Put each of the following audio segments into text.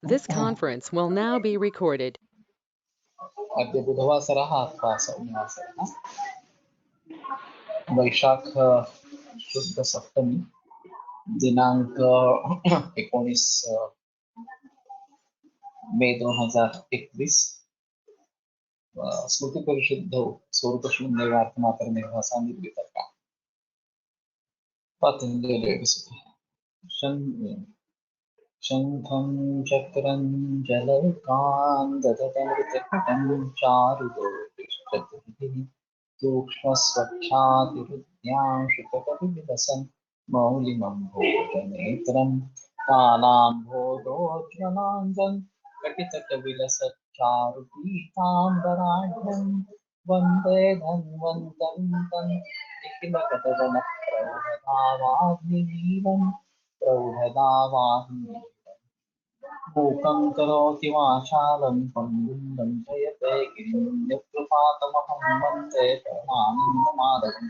This conference will now be recorded. अद्य बुधवासरः अथवा सौम्यवासरः वैशाख शुद्ध सप्तमी दिनांक 19 मे 2021 स्मृति परिशुद्धौ स्वरूपशून्यवार्थमात्र निर्भासा निर्वितर्का पतञ्जलिः शङ्खं चक्रं जलौकान् ददतमृतकटं चारुदोतिष्ठतिः सूक्ष्मस्वच्छातिरुद्यां मौलिमम्भोजनेत्रं कालाम्भोदोज्ज्वलाञ्जन् कटितटविलसच्चारुपीताम्बराढ्यं वन्दे धन्वन्तं तं निखिलगतजनप्रौढधावाग्निवीरं प्रौढधावाग्नि मूकं करोति वाचालं पङ्गुं लङ्घयते गिरिं यत्कृपातमहं वन्दे परमानन्दमाधवम्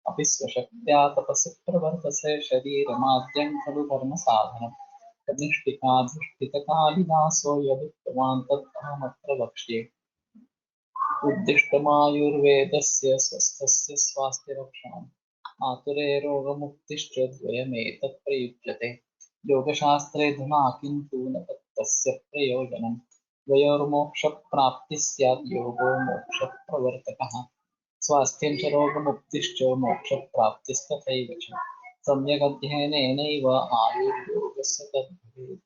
अपि स्वशक्त्या तपसि प्रवर्तसे शरीरमाद्यं खलु धर्मसाधनं कनिष्ठिकाधिष्ठितकालिदासो यदुक्तवान् तदहमत्र वक्ष्ये उद्दिष्टमायुर्वेदस्य स्वस्थस्य स्वास्थ्यरक्षणम् आतुरे रोगमुक्तिश्च द्वयमेतत् प्रयुज्यते योगशास्त्रे धुना किन्तु न तस्य प्रयोजनं द्वयोर्मोक्षप्राप्तिः स्यात् योगो मोक्षप्रवर्तकः स्वास्थ्यं च रोगमुक्तिश्च मोक्षप्राप्तिस्तथैव च सम्यगध्ययनेनैव आयुर्योगस्य तद्भवेत्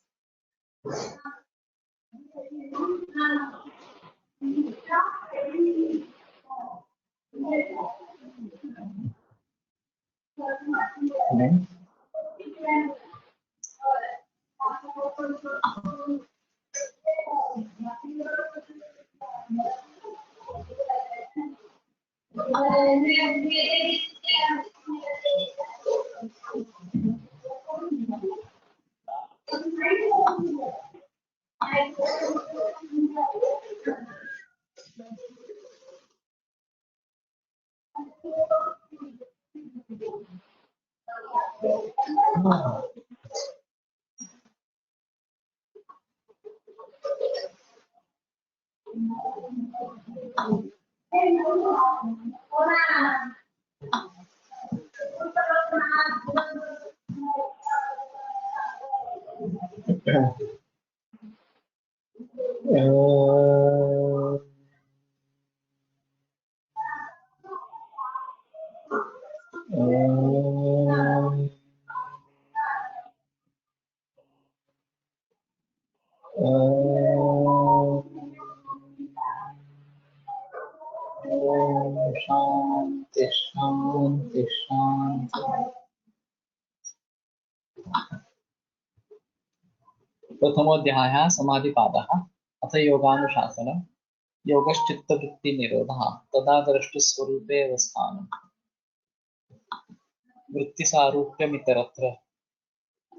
शांति शांति शांति। प्रथमोऽध्यायः समाधिपादः। अथ योगानुशासनम्। योगश्चित्तवृत्तिनिरोधः तदा द्रष्टुस्वरूपे अवस्थानम् वृत्तिसारूप्यमितरत्र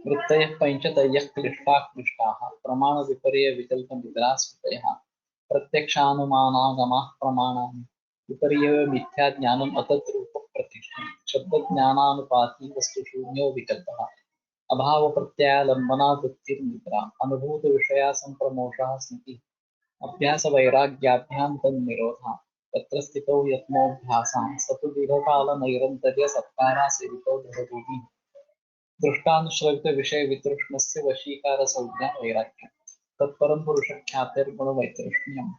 वृत्तयः पञ्चतयः क्लिष्टाः प्रमाणविपर्ययविकल्पनिद्रास्मृतयः प्रत्यक्षानुमानागमाः प्रमाणानि विपर्ययो मिथ्याज्ञानम् अतद्रूपप्रतिष्ठम् शब्दज्ञानानुपाती वस्तुशून्यो विकल्पः अभावप्रत्ययालम्बना वृत्तिर्निद्रा अनुभूतविषया सम्प्रमोषः स्मृतिः अभ्यासवैराग्याभ्यां तन्निरोधः तत्र स्थितौ यत्नोऽभ्यासः स तु दीर्घकालनैरन्तर्यसत्कारासेवितो भवभूतिः दृष्टानुश्रवितविषयवितृष्णस्य वशीकारसंज्ञा वैराग्यम् तत्परं पुरुषख्यातिर्गुणवैतृष्ण्यम्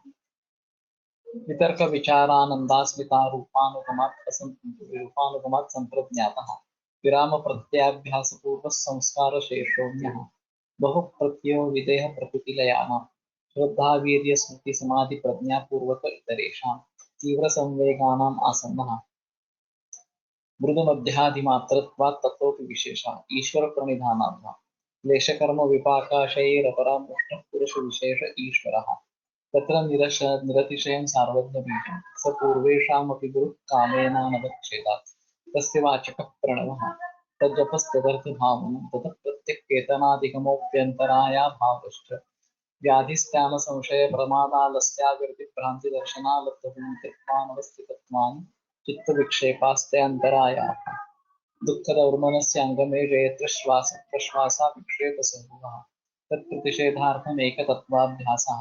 वितर्कविचारानन्दास्मितारूपानुगमात् सम्प्रज्ञातः विरामप्रत्ययाभ्यासपूर्वः संस्कारशेषोऽन्यः बहुप्रत्ययो विदेहप्रकृतिलयानां श्रद्धावीर्यस्मृतिसमाधिप्रज्ञापूर्वक इतरेषां तीव्रसंवेगानाम् आसन्नः मृदुमध्याधिमात्रत्वात् ततोऽपि विशेषः ईश्वरप्रणिधानात्मा क्लेशकर्मविपाकाशयैरपरामृष्टः पुरुषविशेष ईश्वरः तत्र निरतिशयं सार्वज्ञबीजं स पूर्वेषामपि गुरुः कामेनानवच्छेदात् तस्य वाचकः प्रणवः तज्जपस्तदर्थभावनं ततः प्रत्यक्केतनादिगमोऽप्यन्तरायाभावश्च व्याधिस्त्यानसंशयप्रमादालस्याविर्तिभ्रान्तिदर्शनालब्धभूमित्वानवस्थितत्वानि चित्तविक्षेपास्ते अन्तरायाः दुःखदौर्मनस्य अङ्गमे जयत्र श्वासप्रश्वासाविक्षेपसमूहः तत्प्रतिषेधार्थम् एकतत्त्वाभ्यासः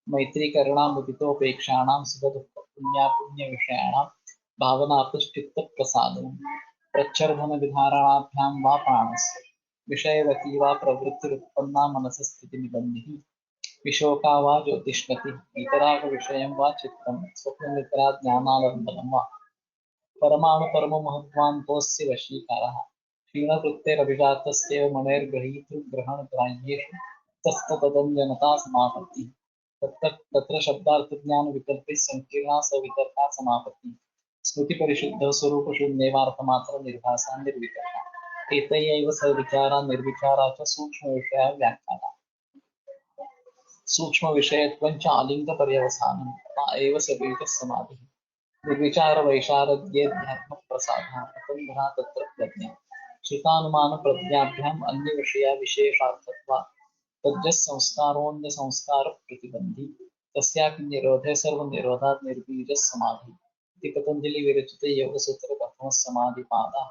मैत्रीकरुणामुदितोपेक्षाणां सुखदुःखपुण्यापुण्यविषयाणां भावनातश्चित्तप्रसादनं प्रच्छर्दनविधारणाभ्यां वा प्राणस्य विषयवती वा प्रवृत्तिरुत्पन्ना मनसस्थितिनिबन्धिः विशोका वा ज्योतिष्मतिः इतरागविषयं वा चित्तं स्वप्ननिद्रा ज्ञानालम्बनं वा परमाणुपरममहद्वान्तोऽस्य वशीकारः क्षीणवृत्तेरभिजातस्यैव मणैर्गृहीतृग्रहणग्राह्येषु तस्तदञ्जनता समापत्तिः तत्र शब्दार्थज्ञानविकल्पे संकीर्णा सवितर्का समापत्तिः स्मृतिपरिशुद्धः स्वरूपशून्येवार्थमात्र निर्भासा निर्विकल्पा एतयैव सविचारा निर्विचारा च सूक्ष्मविषया व्याख्याता सूक्ष्मविषयत्वं च आलिङ्गपर्यवसानं ता एव सवितः समाधिः निर्विचारवैशारद्येऽध्यात्मप्रसादः अपन्धना तत्र प्रज्ञा श्रुतानुमानप्रज्ञाभ्याम् अन्यविषया विशेषार्थत्वात् तज्जसंस्कारोऽन्यसंस्कारप्रतिबन्धी तस्यापि निरोधे सर्वनिरोधात् निर्बीजः समाधिः इति पतञ्जलिविरचिते योगसूत्रे प्रथमः समाधिपादः।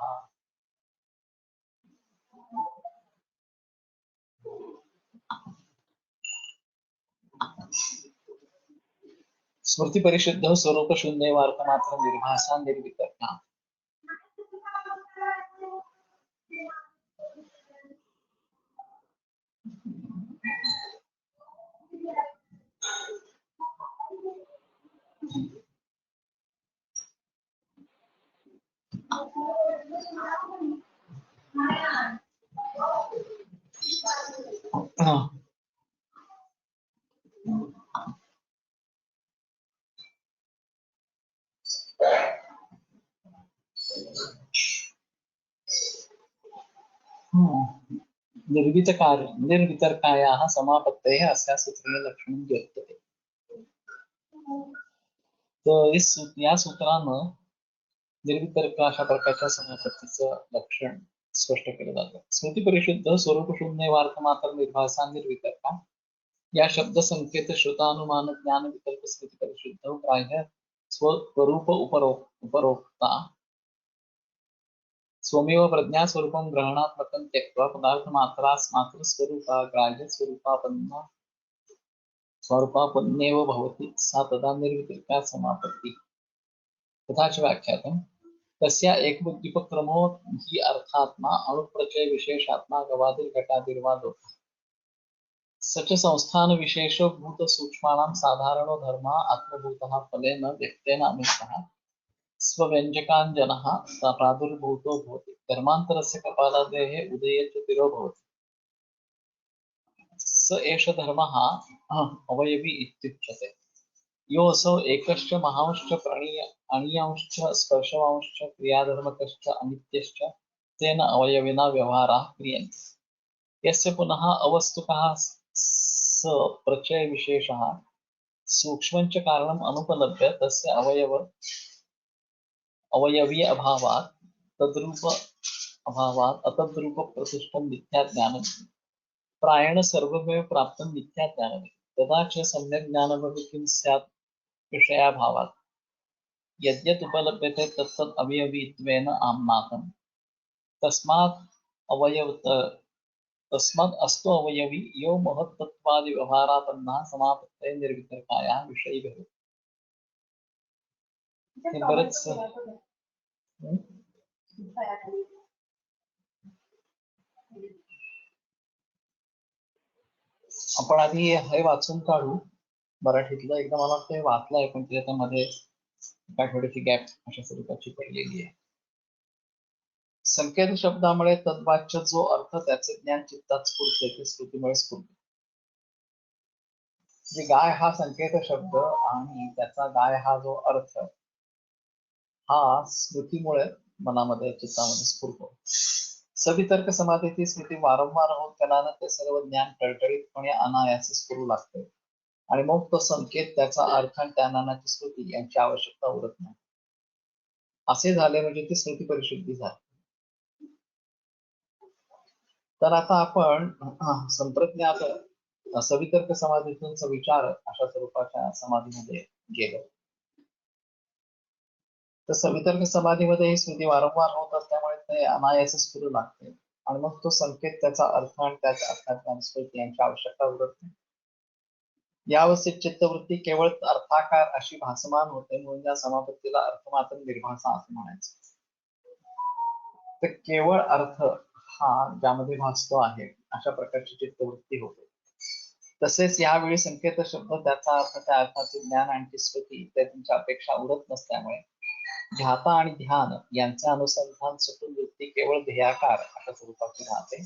स्मृतिपरिशुद्धः स्वरूपशून्येवार्थमात्रं निर्भासा निर्विकल्पा निर्वितर्कायाः समापत्तेः अस्या सूत्रेण लक्षणं द्योतते। तर या सूत्रानं निर्वितर्क अशा प्रकारच्या समापत्तीचं लक्षण स्पष्ट केलं जातं। स्मृतिपरिशुद्ध स्वरूपशून्येवार्थमात्र निर्भासा निर्वितर्का या शब्दसंकेत श्रुतानुमान ज्ञान विकल्प स्मृतिपरिशुद्ध प्राय स्वरूप उपरोक्ता स्वमेव प्रज्ञास्वरूपं ग्रहणात्मकं त्यक्त्वा पदार्थमात्रास्मात्र स्वरूपा ग्राह्य स्वरूपापन्नेव भवति सा तदा निर्वितर्का समापत्तिः। तथा च व्याख्यातं तस्या एकबुद्ध्युपक्रमो हि अर्थात्मा अणुप्रचय विशेषात्मा गवादिर्घटादिर्वा लोकः स च संस्थान विशेषो भूत सूक्ष्माणां साधारणो धर्मः आत्मभूतः फलेन व्यक्तेन अमितः स्वव्यञ्जकाञ्जनः प्रादुर्भूतो भवति धर्मान्तरस्य कपालादेः उदये च तिरो भवति स एष धर्मः अवयवी इत्युच्यते योऽसौ एकश्च महांश्च अणीयांश्च स्पर्शवांश्च क्रियाधर्मकश्च अनित्यश्च तेन अवयविना व्यवहाराः क्रियन्ते यस्य पुनः अवस्तुकः स प्रचयविशेषः सूक्ष्मञ्च कारणम् अनुपलभ्य तस्य अवयवी अभावात् अतद्रूप प्रतिष्ठं मिथ्याज्ञानं प्रायेण सर्वमेव प्राप्तं मिथ्याज्ञानं तदा च सम्यक् ज्ञानमपि किं स्यात् विषयाभावात् यद्यत् उपलभ्यते तत्तद् अवयवीत्वेन आम्नातं तस्मात् अस्तु अवयवी यो महत्तत्त्वादिव्यवहारापन्नः समापत्ते निर्वितर्कायाः विषयी भवति। हे बरेच आपण आधी हे वाचून काढू मराठीतलं एकदा मला ते वाचलंय पण त्याच्यामध्ये काय थोडीशी गॅप अशा स्वरूपाची पडलेली आहे। संकेत शब्दामुळे तद्वाच्य जो अर्थ त्याचे ज्ञान चित्तात स्फुरते ते स्मृतीमुळे स्फुरते। जे गाय हा संकेत शब्द आणि त्याचा गाय हा जो अर्थ हा स्मृतीमुळे मनामध्ये चित्तामध्ये स्फुरतो। सवितर्क समाधीची स्मृती वारंवार होत गेल्यानं ते सर्व ज्ञान टळटळीतपणे अनायासे स्फुरू लागते आणि मग तो संकेत त्याचा अर्थ आणि त्या ज्ञानाची स्मृती यांची आवश्यकता उरत नाही। असे झाले म्हणजे ती स्मृती परिशुद्धी झाली। तर आता आपण संप्रज्ञात सवितर्क समाधीतून सविचार अशा स्वरूपाच्या समाधीमध्ये गेलो। तर सवितर्क समाधीमध्ये ही स्मृती वारंवार होत असल्यामुळे ते अनायासे स्फुरू लागते आणि मग तो संकेत, त्याचा अर्थ आणि त्याच्या अर्थाची अनुस्मृती यांची आवश्यकता उरत नाही. या अवस्थेत चित्तवृत्ती केवळ अर्थाकार अशी भासमान होते, म्हणून या समापत्तीला अर्थ मात्र निर्भाषा असं म्हणायचं. तर केवळ अर्थ हा ज्यामध्ये भासतो आहे अशा प्रकारची चित्तवृत्ती होते. तसेच यावेळी संकेत शब्द, त्याचा अर्थ, त्या अर्थाचे ज्ञान आणि स्मृती इत्यादींची अपेक्षा उरत नसल्यामुळे ध्याता आणि ध्यान यांचे अनुसंधान सुटून वृत्ती केवळ ध्येयाकार अशा स्वरूपाची राहते.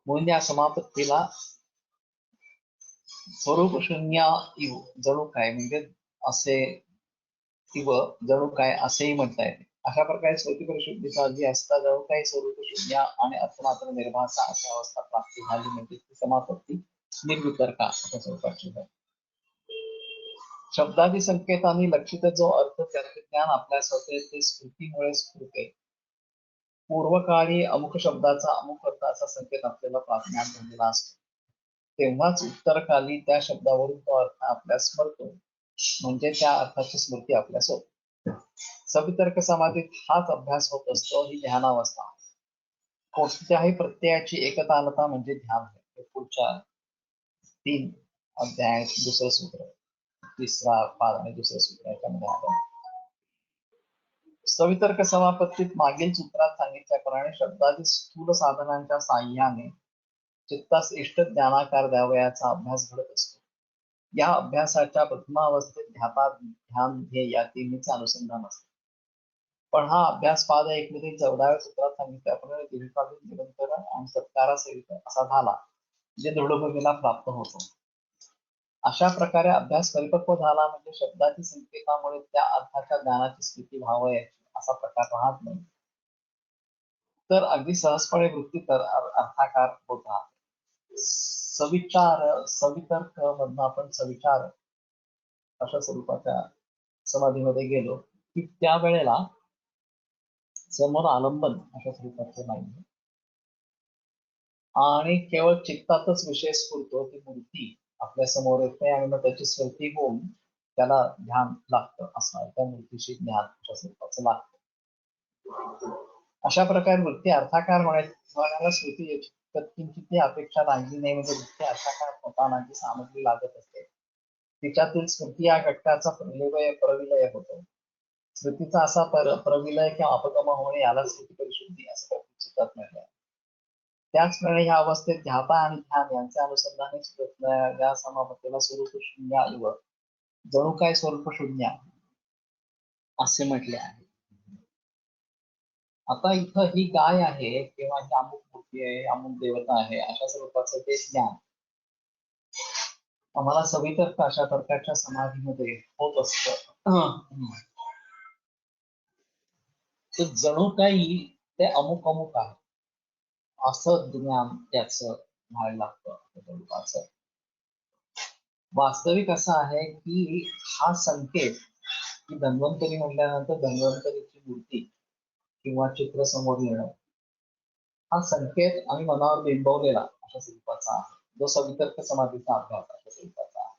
म्हणून या समापत्तीला स्वरूप शून्य इव जणू काय, म्हणजे असे इव जणू काय असेही म्हणता येते. अशा प्रकारे स्मृती परिशुद्धीचा जी असता जणू काही स्वरूप शून्य आणि अर्थमात्र निर्भाषा अशा अवस्था प्राप्ती झाली, म्हणजे ती समापत्ती निर्वितर्का अशा स्वरूपाची आहे. शब्दादी संकेतांनी लक्षित जो अर्थ, त्याचे ज्ञान आपल्यास होते ते स्मृतीमुळे स्फुरते. पूर्वकाळी अमुक शब्दाचा अमुक अर्थाचा संकेत आपल्याला ज्ञान झालेला असतो, तेव्हाच उत्तरकाली त्या शब्दावरून तो अर्थ आपल्यास स्मरतो, म्हणजे त्या अर्थाची स्मृती आपल्यास होते. सवितर्क समाधीत हाच अभ्यास होत असतो, ही ध्यानावस्था. कोणत्याही प्रत्ययाची एकतानता म्हणजे ध्यान आहे. पुढच्या 3 अध्याय दुसरं सूत्र, तिसरा पाद आणि दुसरं सूत्र याच्यामध्ये आलं. सवितर्क समापत्तीत मागील सूत्रात सांगितल्याप्रमाणे शब्दादी स्थूल साधनांच्या साह्याने चित्तास इष्ट ज्ञानाकार द्यावयाचा अभ्यास घडत असतो. या अभ्यासाच्या प्रथमावस्थेत ध्याता, ध्यान, ध्येय या तिन्हीचे अनुसंधान असते. पण हा अभ्यास पाद 1 मध्ये 14व्या सूत्रात सांगितल्याप्रमाणे दीर्घकालीन निरंतर आणि सत्कारासहित असा झाला, जे दृढभूमीला प्राप्त होतो. अशा प्रकारे अभ्यास परिपक्व झाला म्हणजे शब्दाची संकेतामुळे त्या अर्थाच्या ज्ञानाची स्थिती व्हावयाची असा प्रकार राहत नाही, तर अगदी सहजपणे वृत्ती तर अर्थाकार होत राहते. सविचार, सवितर्क मधनं आपण सविचार अशा स्वरूपाच्या समाधीमध्ये गेलो की त्यावेळेला समोर आलंबन अशा स्वरूपाचं नाही आणि केवळ चित्तातच विषय स्फुरतो, ती मूर्ती आपल्या समोर येते आणि मग त्याची स्मृती होऊन त्याला ध्यान लागतं असं, त्या मूर्तीशी ज्ञान अशा स्वरूपाचं लागतं. अशा प्रकारे वृत्ती अर्थाकार होण्याला स्मृती किंचित अपेक्षा राहिली नाही, म्हणजे वृत्ती अर्थाकार होताना जी सामग्री लागत असते तिच्यातील स्मृती या घटकाचा प्रविलय होतो. स्मृतीचा असा प्रविलय किंवा अपगम होणे याला स्मृती परिशुद्धी असं चित्रात म्हटलंय. त्याचप्रमाणे या अवस्थेत ध्याता आणि ध्यान यांच्या अनुसंधाने या समापत्तीला स्वरूप शून्य इव जणू काय स्वरूप शून्य असे म्हटले आहे. आता इथं ही गाय आहे किंवा ही अमुक मूर्ती आहे, अमुक देवता आहे अशा स्वरूपाचं ते ज्ञान आम्हाला सवितर्क अशा प्रकारच्या समाधीमध्ये होत असतं. तर जणू काही ते अमुक अमुक आहे असं ज्ञान त्याच व्हायला लागतं. वास्तविक असं आहे की हा संकेत की धन्वंतरी म्हटल्यानंतर धन्वंतरीची मूर्ती किंवा चित्र समोर येणं हा संकेत आम्ही मनावर बिंबवलेला अशा स्वरूपाचा आहे, जो सवितर्क समाधीचा अभ्यास अशा स्वरूपाचा आहे.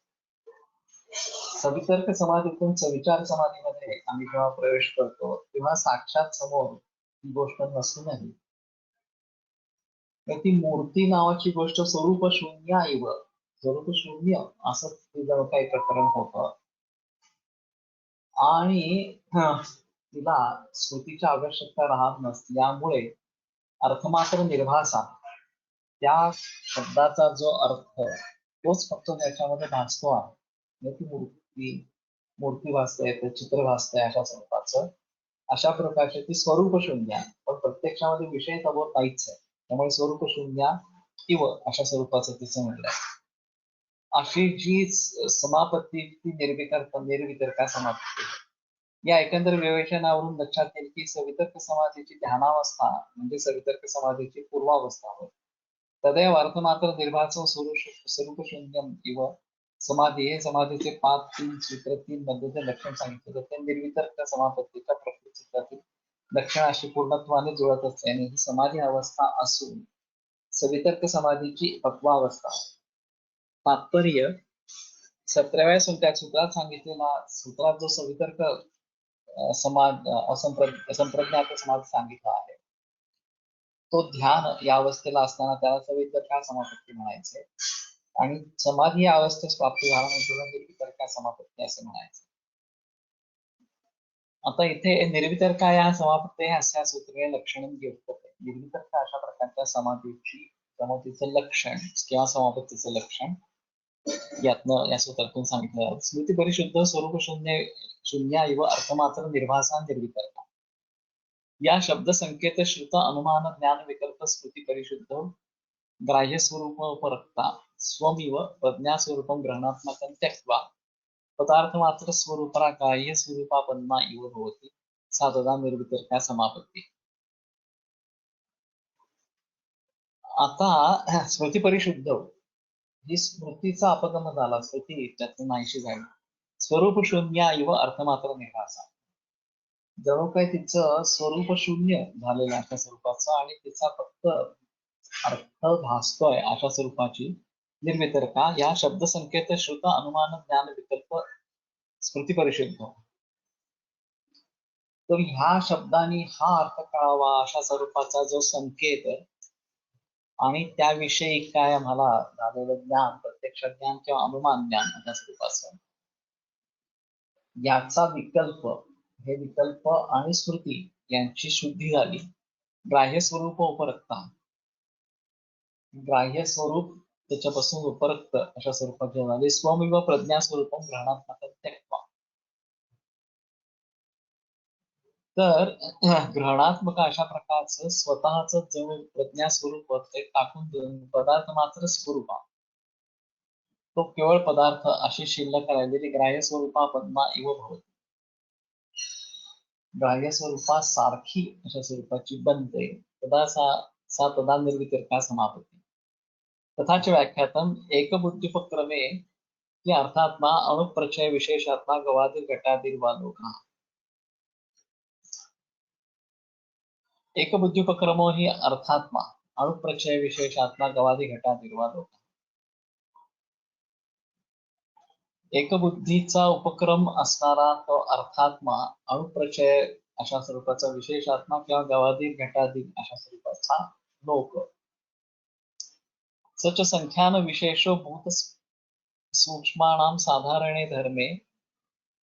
सवितर्क समाधीतून सविचार समाधीमध्ये आम्ही जेव्हा प्रवेश करतो तेव्हा साक्षात समोर ही गोष्ट नसूनही ती मूर्ती नावाची गोष्ट स्वरूप शून्य इव, स्वरूप शून्य असं जर काही प्रकरण होतं आणि तिला स्मृतीची आवश्यकता राहत नसल्यामुळे अर्थमात्र निर्भाषा, त्या शब्दाचा जो अर्थ तोच फक्त त्याच्यामध्ये भासतो आहे. ती मूर्ती भासते, चित्र भासते अशा स्वरूपाचं, अशा प्रकारचे ती स्वरूप शून्य, पण प्रत्यक्षामध्ये विषय समोर नाहीच आहे, त्यामुळे स्वरूप शून्य किंवा अशा स्वरूपाचं तिचं म्हणलंय. अशी जी समापत्ती ती निर्वितर्का समापत्ती. या एकंदर विवेचनावरून लक्षात येईल की सवितर्क समाधीची ध्यानावस्था म्हणजे सवितर्क समाधीची पूर्वावस्था होय. तदैव अर्थमात्र निर्भाचं स्वरूप शून्यम इव समाधी हे समाधीचे 5-3 सूत्र 3 मध्ये लक्षण सांगितलं तर ते निर्वितर्क समापत्तीच्या प्रकृतीतील लक्षण अशी पूर्णत्वाने जुळत असल्याने ही समाधी अवस्था असून सवितर्क समाधीची पक्वावस्था. तात्पर्य 17व्या सूत्रात सांगितलेला सूत्रात जो सवितर्क समाज असंप्रज्ञात समाज सांगितला आहे तो ध्यान या अवस्थेला असताना त्याला सवितर्का समापत्ती म्हणायचे आणि समाधी या अवस्थेस प्राप्ती झाल्यानंतर निर्वितर्का समापत्ती असे म्हणायचे. आता इथे निर्वितर्का या समापत्ती अशा सूत्रे लक्षण निर्वितर्का अशा प्रकारच्या समाधीचं लक्षण किंवा समापत्तीचं लक्षण यातनं या सूत्रातून सांगितलं आहे. स्मृती परिशुद्ध स्वरूप शून्य इव अर्थमात्र निर्भासा निर्वितर्का या शब्द संकेत श्रुत अनुमान ज्ञान विकल्प स्मृती परिशुद्ध ग्राह्य स्वरूप उपरक्ता स्वमिव प्रज्ञा स्वरूपम ग्रहणात्मकं त्यक्त्वा पदार्थ मात्र स्वरूपरा ग्राह्य स्वरूपापन्ना इव भवति सा तदा निर्वितर्का समापत्ती. आता स्मृती परिशुद्ध ही स्मृतीचा अपगम झाला, स्मृती त्यातून नाहीशी झाली. स्वरूप शून्य इव अर्थमात्र निर्भासा जणू काय तिचं स्वरूप शून्य झालेलं अशा स्वरूपाचं आणि तिचा फक्त अर्थ भासतोय अशा स्वरूपाची निर्वितर्का या शब्द संकेत श्रुत अनुमान ज्ञान विकल्प स्मृती परिशुद्ध. तर ह्या शब्दांनी हा अर्थ कळावा अशा स्वरूपाचा जो संकेत आणि त्याविषयी काय आम्हाला झालेलं ज्ञान, प्रत्यक्ष ज्ञान किंवा अनुमान ज्ञान अशा स्वरूपाचं याचा विकल्प, हे विकल्प आणि स्मृती यांची शुद्धी झाली. ग्राह्य स्वरूप उपरक्ता ग्राह्य स्वरूप त्याच्यापासून उपरक्त अशा स्वरूपाचे झाले. स्वमिव प्रज्ञा स्वरूपम ग्रहणात्मक त्यक्त्वा तर ग्रहणात्मक अशा प्रकारचं स्वतःच जणू प्रज्ञा स्वरूप ते टाकून देऊन पदार्थ मात्र स्वरूपा तो केवळ पदार्थ अशी शिल्लक राहिलेली ग्राह्य स्वरूपा पद्मा इव भवती ग्राह्य स्वरूपा सारखी अशा स्वरूपाची बनते तदा सा तदा निर्वितर्का समापत्ती. तथाच व्याख्यातम एकबुद्धिपक्रमे की अर्थात्मा अणुप्रचय विशेषात्मा गवादिर घटादिर वा लोका. एकबुद्धिपक्रमो ही अर्थात्मा अणुप्रचय विशेषात्मा गवादी घटादिर वा लोका. एकबुद्धीचा उपक्रम असणारा तो अर्थात्मा अणुप्रचय अशा स्वरूपाचा विशेषात्मा किंवा गवादीर घटादीर अशा स्वरूपाचा लोक. सच संख्यान विशेषो भूत सूक्ष्माणाम साधारणे धर्मे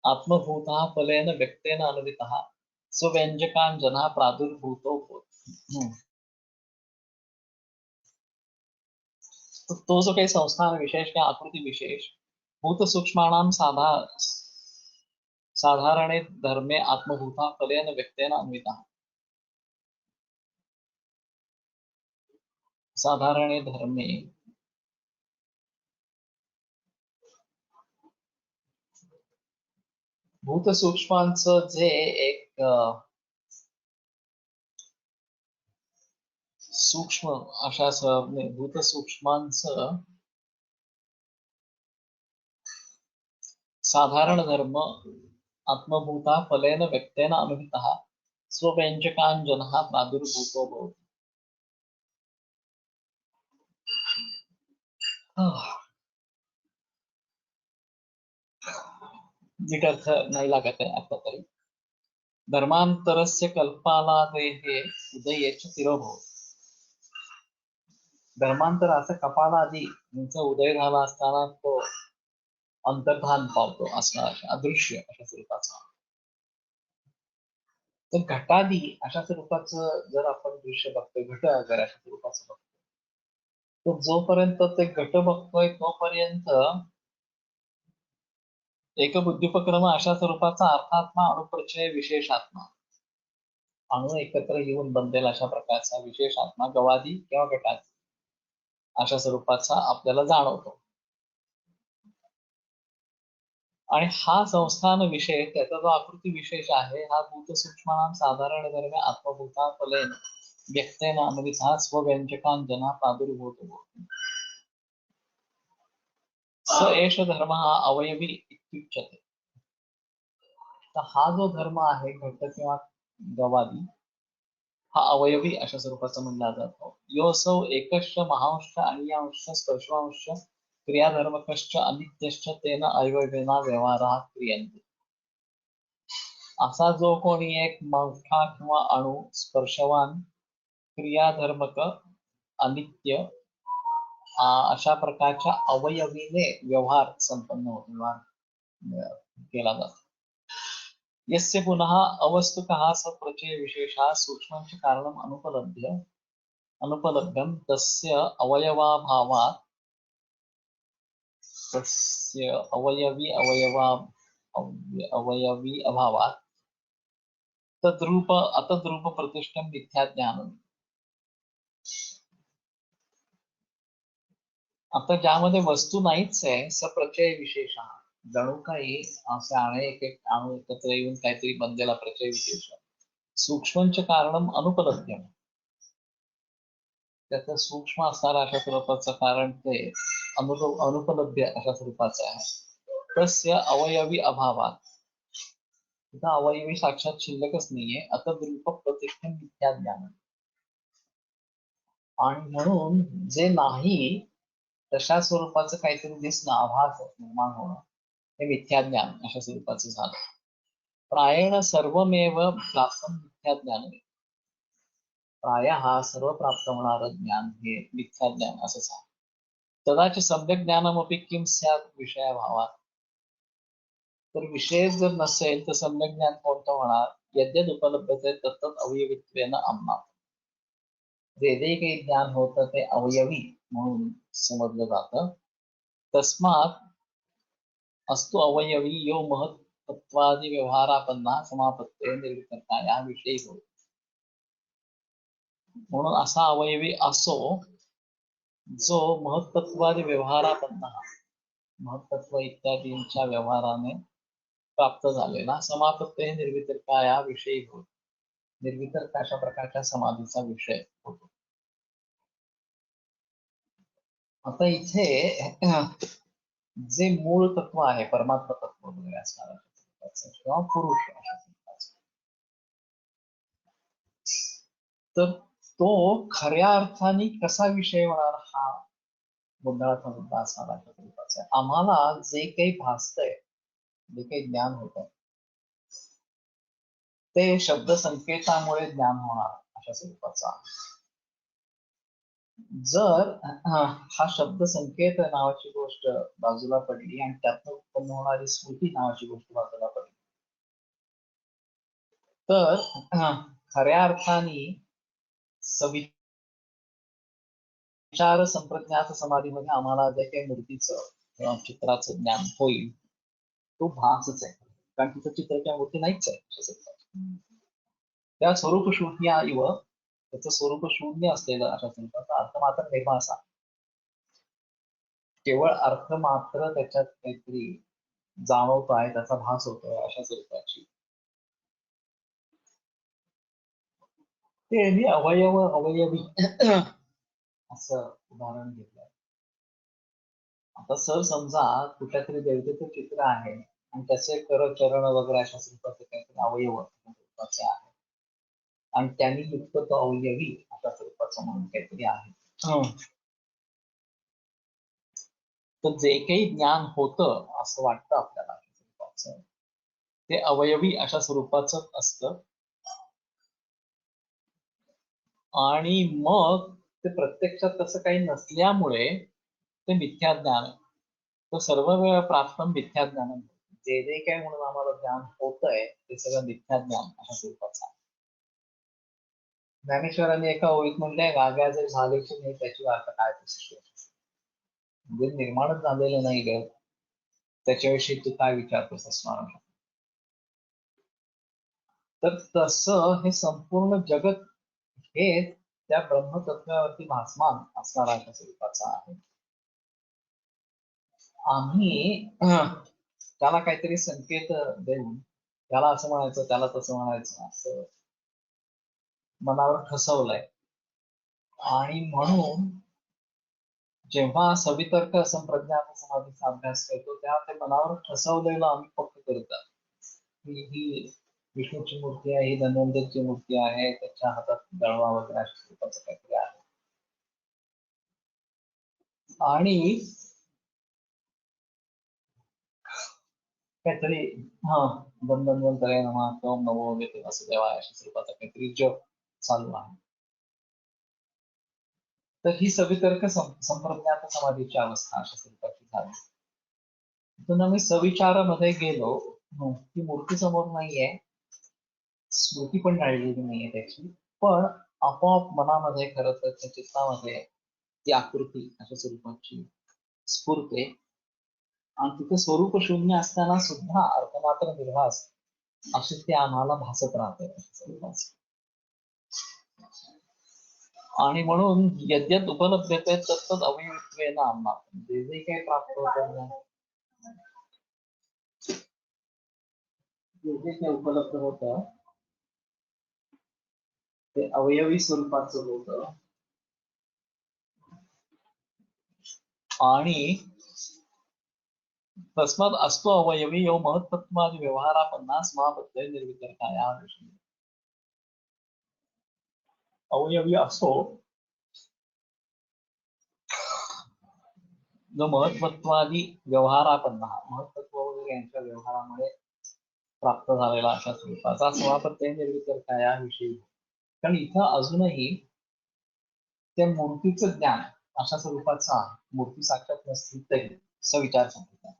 आत्मभूतः फलेन व्यक्तेन अन्वितः स्वव्यंजकांजना प्रादुर्भूतो भूत. तो जो काही संस्थान विशेष किंवा आकृती विशेष भूत सूक्ष्माणाम साधारणे धर्मे आत्मभूता फलेन व्यक्तेन अन्वितः साधारणे धर्मे भूत सूक्ष्मांचं जे एक सूक्ष्म अशा भूत सूक्ष्मांचं साधारण धर्म आत्मभूता फलेन व्यक्तेन अनुहितः स्वव्यंजकांजनः प्रादुर्भूतो भवति. नीट अर्थ नाही लागत आहे आता तरी. धर्मांतरस्य कल्पालादेः उदयेच तिरोभव. धर्मांतर असं कपालादी यांचा उदय झाला असताना तो अंतर्धान पावतो असणार अदृश्य अशा स्वरूपाचा. तर घटादी अशा स्वरूपाचं जर आपण दृश्य बघतोय, घट अगर अशा स्वरूपाचं बघतोय, तो जोपर्यंत ते घट बघतोय तोपर्यंत एक बुद्धिपक्रम अशा स्वरूपाचा अर्थात्मा अणुप्रचय विशेषात्मा अणु एकत्र येऊन बनलेला अशा प्रकारचा विशेषात्मा गवादी किंवा घटादी अशा स्वरूपाचा आपल्याला जाणवतो. आणि हा संस्थान विशेष त्याचा जो आकृती विशेष आहे हा भूत सूक्ष्मानाम साधारण धर्मे आत्मभूता फलेन व्यक्तेन अन्वितः स्वव्यंजकांजना प्रादुर्भूतो. स एष धर्म हा अवयवी इत्युच्यते. तर हा जो धर्म आहे घट किंवा गवादी हा अवयवी अशा स्वरूपाचा म्हणला जातो. योसौ एकश्च महांश अनियांश स्पर्शांश क्रियाधर्मकश्च अनित्यश्च तेन अवयवेना व्यवहाराः क्रियन्ते. असा जो कोणी एक मोठा किंवा अणु स्पर्शवान क्रियाधर्मक अनित्य अशा प्रकारच्या अवयवीने व्यवहार संपन्न होतो, व्यवहार केला जातो. यस्य पुनः अवस्तुकः स प्रचय विशेषः सूक्ष्मं च कारणम् अनुपलभ्यं तस्य अवयवी अभावात् अतद्रूप प्रतिष्ठं मिथ्या ज्ञानम्. आता ज्यामध्ये वस्तू नाहीच आहे, सप्रचय विशेष जणू काही असे अनेक अणू एकत्र येऊन काहीतरी बनलेला प्रचय विशेष. सूक्ष्मच कारणम अनुपलभ्यम, त्याचं सूक्ष्म असणारा अशा स्वरूपाचं कारण ते अनुपलभ्य अशा स्वरूपाचं आहे. तस्य अवयवी अभावात, तिथं अवयवी साक्षात शिल्लकच नाहीये. अतद्रूप प्रतिष्ठन मिथ्या ज्ञान, आणि म्हणून जे नाही तशा स्वरूपाचं काहीतरी दिसणं, आभास निर्माण होणं, हे मिथ्या ज्ञान अशा स्वरूपाचं झालं. प्रायेण सर्वमेव प्राप्तं मिथ्या ज्ञान, प्रायः सर्व प्राप्त होणारं ज्ञान हे मिथ्या ज्ञान असंच आहे. तदाच सम्यक ज्ञानमपि किं स्यात् विषयाभावात, तर विषय जर नसेल तर सम्यक ज्ञान कोणतं होणार. यद्यद उपलब्धते तत्तत् अवयवित्वेन अम्मात, जे काही ज्ञान होतं ते अवयवी म्हणून समजलं जातं. तस्मात अस्तु अवयवी यो महत्त्वादी व्यवहारापन्ना समापत्ते निर्विकर्ता या विषयी होतो. म्हणून असा अवयवी असो जो महत्त्वादी व्यवहारापन्ना, महत्त्व इत्यादींच्या व्यवहाराने प्राप्त झालेला, समापत्ते निर्वितर्का या विषयी होतो. निर्वितर्क अशा प्रकारच्या समाधीचा विषय होतो. आता इथे जे मूळ तत्व आहे, परमात्मा तत्व वगैरे असणार किंवा पुरुष अशा प्रकारचं, तर तो खऱ्या अर्थाने कसा विषय होणार हा गोंधळाचा मुद्दा असणार अशा स्वरूपाचा. आम्हाला जे काही भासतंय, जे काही ज्ञान होतं, ते शब्द संकेतामुळे ज्ञान होणार अशा स्वरूपाचा. जर हा शब्द संकेत नावाची गोष्ट बाजूला पडली आणि त्यातून उत्पन्न होणारी स्मृती नावाची गोष्ट बाजूला पडली, तर खऱ्या अर्थाने विचार संप्रज्ञात समाधीमध्ये आम्हाला जे काही मूर्तीचं किंवा चित्राचं ज्ञान होईल तो भासच आहे, कारण तिथं चित्र किंवा मूर्ती नाहीच आहे. त्या स्वरूप शून्य इव, त्याचं स्वरूप शून्य असलेलं अशा स्वरूपाचा अर्थ मात्र निर्भासा, केवळ अर्थ मात्र त्याच्यात काहीतरी जाणवतो आहे, त्याचा भास होतोय अशा स्वरूपाची. ते अवयवी असं उदाहरण घेतलंय. आता सर समजा कुठल्या तरी देवतेचं चित्र आहे आणि त्याचे कर चरण वगैरे अशा स्वरूपाचे काहीतरी अवयव स्वरूपाचे आहे, आणि त्यांनी युक्त तो अवयवी अशा स्वरूपाचा म्हणून काहीतरी आहे. तर जे काही ज्ञान होतं असं वाटतं आपल्याला स्वरूपाचं, ते अवयवी अशा स्वरूपाचं असतं. आणि मग ते प्रत्यक्षात तसं काही नसल्यामुळे ते मिथ्या ज्ञान आहे. तर सर्व वेळ प्राप्त मिथ्या ज्ञान, जे जे काही म्हणून आम्हाला ज्ञान होतंय ते सगळं मिथ्या ज्ञान अशा स्वरूपाचं आहे. ज्ञानेश्वरांनी एका ओळीत म्हणलंय, गाग्या जर झाल्याची नाही त्याची वार्ता काय तशी, म्हणजे निर्माणच झालेलं नाही ग, त्याच्याविषयी तू काय विचारतोस असणार. तर तसं हे संपूर्ण जगत हे त्या ब्रह्मतत्वावरती भासमान असणारा अशा स्वरूपाचा आहे. आम्ही त्याला काहीतरी संकेत देऊन त्याला असं म्हणायचं, त्याला तसं म्हणायचं, असं मनावर ठसवलंय. आणि म्हणून जेव्हा सवितर्क संप्रज्ञात समाधीचा अभ्यास करतो तेव्हा ते मनावर ठसवलेलं आम्ही फक्त करतात. ही विष्णूची मूर्ती आहे, ही धन्वंतरीची मूर्ती आहे, त्याच्या हातात दळवा वगैरे अशा स्वरूपाचं काहीतरी आहे. आणि काहीतरी धन्वंतरे नमः, ओम नमो वेद असं देवा अशा स्वरूपाचा काहीतरी जप चालू आहे. तर ही सवितर्क संप्रज्ञात समाधीची अवस्था अशा स्वरूपाची झाली. तिथून आम्ही सविचारामध्ये गेलो. ती मूर्ती समोर नाहीये, स्मृती पण राहिलेली नाहीये त्याची, पण आपोआप मनामध्ये खरं तर त्या चित्तामध्ये ती आकृती अशा स्वरूपाची स्फुरते. आणि तिथे स्वरूप शून्य असताना सुद्धा अर्थमात्र निर्भास असे ते आम्हाला भासत राहते. आणि म्हणून यद्यत उपलब्धते तत्त अवयवित्वे नामना, जे जे काही प्राप्त होतं, जे जे काही उपलब्ध होतं ते अवयवी स्वरूपाचं होतं. आणि तस्मात असतो अवयवी यो महत्त्वादी व्यवहारापन्नास महाबद्ध निर्वितर्काया. अवयवी असो जो महत्त्वादी व्यवहारापन्ना, महत्त्व वगैरे यांच्या व्यवहारामुळे प्राप्त झालेला अशा स्वरूपाचा समापत्य निर्वितर्काया विषयी. कारण इथं अजूनही त्या मूर्तीचं ज्ञान अशा स्वरूपाचं आहे. मूर्ती साक्षात नसली तरी सविचार संप्रज्ञात.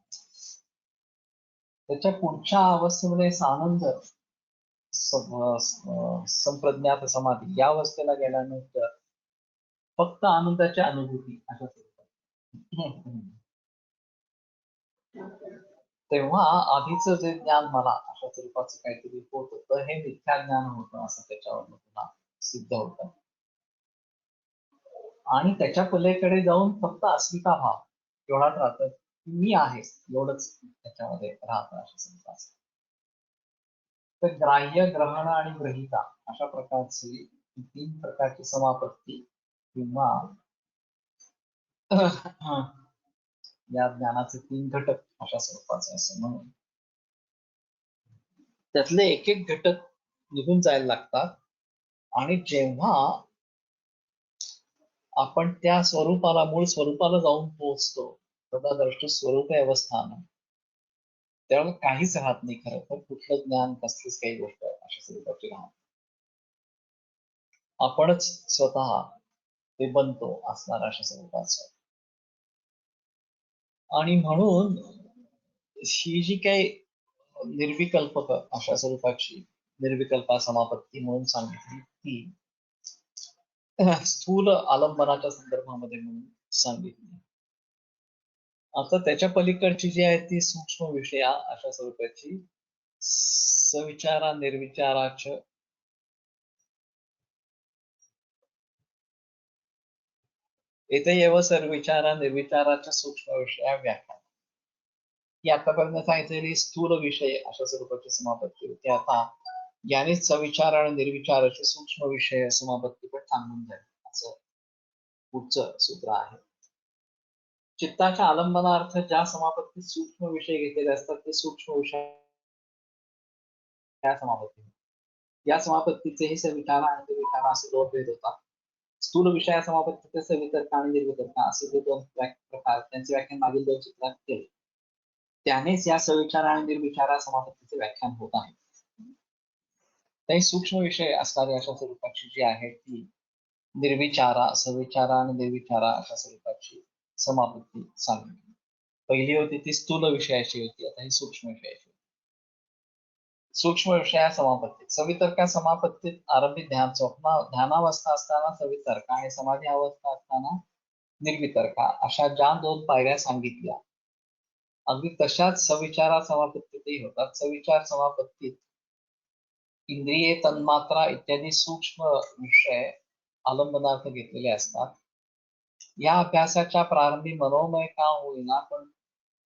त्याच्या पुढच्या अवस्थेमध्ये सानंद संप्रज्ञात समाधी या अवस्थेला गेल्यानंतर फक्त आनंदाची अनुभूती अशा स्वरूपात. तेव्हा आधीच जे ज्ञान मला अशा स्वरूपाचं काहीतरी होत होतं हे मिथ्या ज्ञान होतं असं त्याच्यावर पुन्हा सिद्ध होतं. आणि त्याच्या पलीकडे जाऊन फक्त अस्मिता भाव एवढाच राहतं की मी आहे एवढंच त्याच्यामध्ये राहतं अशा स्वरूपाचं. तर ग्राह्य, ग्रहण आणि ग्रहिता अशा प्रकारची तीन प्रकारची समापत्ती किंवा या ज्ञानाचे तीन घटक अशा स्वरूपाचे असं म्हणून त्यातले एक एक घटक निघून जायला लागतात. आणि जेव्हा आपण त्या स्वरूपाला, मूळ स्वरूपाला जाऊन पोहोचतो, तदा द्रष्ट स्वरूप अवस्थान, त्यावेळेला काहीच राहत नाही खरं तर, कुठलं ज्ञान कसलीच काही गोष्ट अशा स्वरूपाची राहत. आपणच स्वतः ते बनतो असणार अशा स्वरूपाचं. आणि म्हणून ही जी काही निर्विकल्पक अशा स्वरूपाची निर्विकल्पा समापत्ती म्हणून सांगितली ती स्थूल आलंबनाच्या संदर्भामध्ये म्हणून सांगितली. आता त्याच्या पलीकडची जी आहे ती सूक्ष्म विषया अशा स्वरूपाची सविचारा निर्विचाराच्या येथे एव सर्वविचारा निर्विचाराच्या सूक्ष्म विषया व्याख्या. ही आतापर्यंत सांगितलेली स्थूल विषय अशा स्वरूपाची समापत्ती होती. आता यानेच सविचार आणि निर्विचाराचे सूक्ष्म विषय समापत्ती पण सांगून जाईल असं पुढचं सूत्र आहे. चित्ताच्या आलंबनार्थ ज्या समापत्तीत सूक्ष्म विषय घेतलेले असतात ते सूक्ष्म विषय या समापत्ती. या समापत्तीचेही सविचार आणि निर्विचार असे दोन भेद होतात. स्थूल विषया समापत्तीचे सवितर्क आणि निर्वितर्क असे जे दोन प्रकार, त्यांचे व्याख्यान मागील दोन सूत्रात केले. त्यानेच या सविचार आणि निर्विचारा समापत्तीचे व्याख्यान होत आहे. काही सूक्ष्म विषय असणारे अशा स्वरूपाची जी आहे ती निर्विचारा, सविचारा आणि निर्विचारा अशा स्वरूपाची समापत्ती सांगितली. पहिली होती ती स्थूल विषयाची होती, आता ही सूक्ष्म विषयाची. सूक्ष्म विषया समापत्तीत सवितर्का समापत्तीत आरंभी ध्यान स्वप्न ध्यानावस्था असताना सवितर्क आणि समाधी अवस्था असताना निर्वितर्का अशा ज्या दोन पायऱ्या सांगितल्या अगदी तशाच सविचारा समापत्तीतही होतात. सविचार समापत्तीत इंद्रिये, तन्मात्रा इत्यादी सूक्ष्म विषय आलंबनार्थ घेतलेले असतात. या अभ्यासाच्या प्रारंभी मनोमय का होईना पण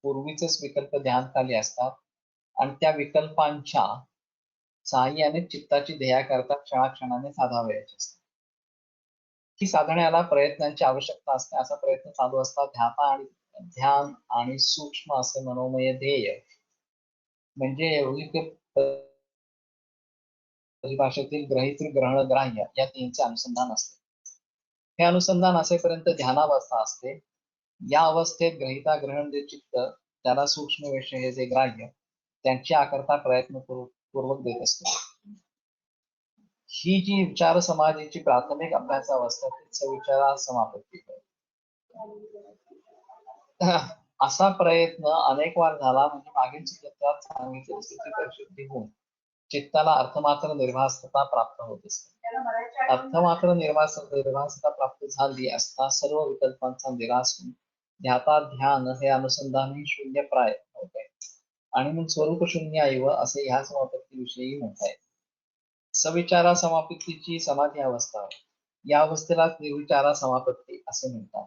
पूर्वीचेच विकल्प ध्यान खाली असतात आणि त्या विकल्पांच्या साहाय्याने चित्ताची ध्येयाकरता क्षणाक्षणाने साधावयाची असते. ही साधण्याला प्रयत्नांची आवश्यकता असते. असा प्रयत्न चालू असतात. ध्यान आणि सूक्ष्म असे मनोमय ध्येय म्हणजे एवढी परिभाषेतील ग्रहित्री, ग्रहण, ग्राह्य या तीनचे अनुसंधान असते. हे अनुसंधान असेपर्यंत ध्यानावस्था असते. या अवस्थेत ग्रहिता, ग्रहण जे चित्त त्याला सूक्ष्म विषय हे जे ग्राह्य त्यांची आकरता प्रयत्न पूर्वक देत असतो. ही जी विचार समाधीची प्राथमिक अभ्यासावस्था ती सविचारा समापत्ती होय. असा प्रयत्न अनेक वार झाला म्हणजे मागील चित्रात सांगितलेली स्थिती परिशुद्धी होऊन चित्ताला अर्थमात्र निर्भासता प्राप्त होत असते. अर्थमात्र निर्भासता प्राप्त झाली असता सर्व विकल्पांचा निराश होऊन ध्याता ध्यान हे अनुसंधानही शून्य प्राय होते आणि मग स्वरूप शून्य ऐव असे ह्या समापत्तीविषयी म्हणताय. सविचारा समापत्तीची समाधी अवस्था या अवस्थेला निर्विचारा समापत्ती असे म्हणतात.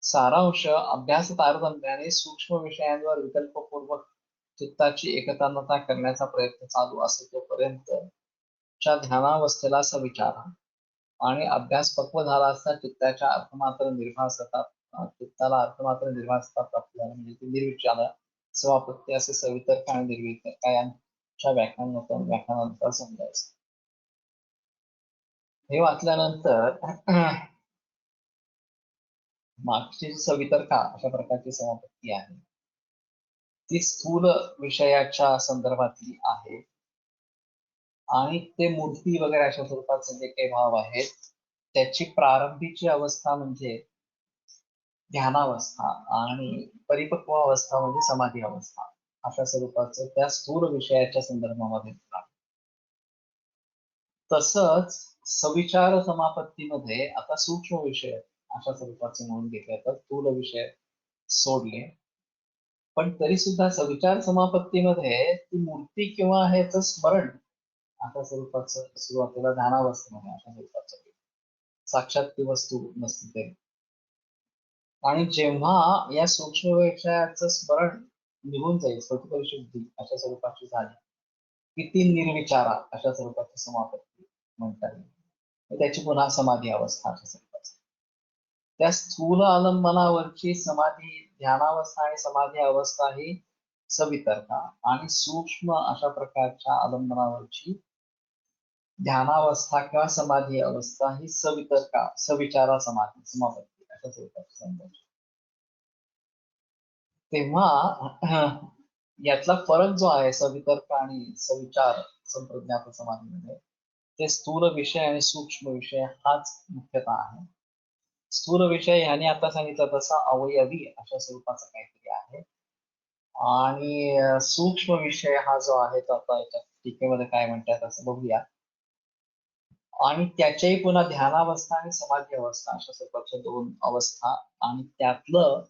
सारांश अभ्यास तारतम्याने सूक्ष्म विषयांवर विकल्पपूर्वक चित्ताची एकतानता करण्याचा प्रयत्न चालू असे तोपर्यंत च्या ध्यानावस्थेला सविचारा आणि अभ्यास पक्व झाला असता चित्ताच्या अर्थमात्र निर्भासता चित्ताला अर्थमात्र निर्भासता प्राप्त झाली म्हणजे ती निर्विचार समापत्ती असे सवितर्क आणि निर्वितर्क यांच्या व्याख्यानानुसार समजायचं. हे वाचल्यानंतर मागची सवितर्का अशा प्रकारची समापत्ती आहे ती स्थूल विषयाच्या संदर्भातली आहे आणि ते मूर्ती वगैरे अशा स्वरूपाचे जे काही भाव आहेत त्याची प्रारंभीची अवस्था म्हणजे ध्यानावस्था आणि परिपक्व अवस्था म्हणजे समाधी अवस्था अशा स्वरूपाचं त्या स्थूल विषयाच्या संदर्भामध्ये. तसंच सविचार समापत्तीमध्ये आता सूक्ष्म विषय अशा स्वरूपाचे म्हणून घेतले तर स्थूल विषय सोडले पण तरी सुद्धा सविचार समापत्तीमध्ये ती मूर्ती किंवा ह्याचं स्मरण अशा स्वरूपाचं सुरुवातीला ध्यानावस्थेमध्ये अशा स्वरूपाचं साक्षात ती वस्तू नसते तरी आणि जेव्हा या सूक्ष्म विषयाचं स्मरण निघून जाईल स्वरूपरिशुद्धी अशा स्वरूपाची झाली की ती निर्विचारा अशा स्वरूपाची समापत्ती म्हणता येईल. त्याची पुन्हा समाधी अवस्था अशा स्वरूपाची. त्या स्थूल आलंबनावरची समाधी ध्यानावस्था आणि समाधी अवस्था ही सवितर्का आणि सूक्ष्म अशा प्रकारच्या आलंबनावरची ध्यानावस्था किंवा समाधी अवस्था ही सवितर्का सविचारा समाधी समापत्ती अशा स्वरूपाची समजायची. तेव्हा यातला फरक जो आहे सवितर्क आणि सविचार संप्रज्ञात समाधीमध्ये ते स्थूल विषय आणि सूक्ष्म विषय हाच मुख्यतः आहे. स्थूल विषय ह्याने आता सांगितलं तसा अवयवी अशा स्वरूपाचा काहीतरी आहे आणि सूक्ष्म विषय हा जो आहे तो आता याच्या टीकेमध्ये काय म्हणतात असं बघूया. आणि त्याच्याही पुन्हा ध्यानावस्था आणि समाधी अवस्था अशा स्वरूपाच्या दोन अवस्था आणि त्यातलं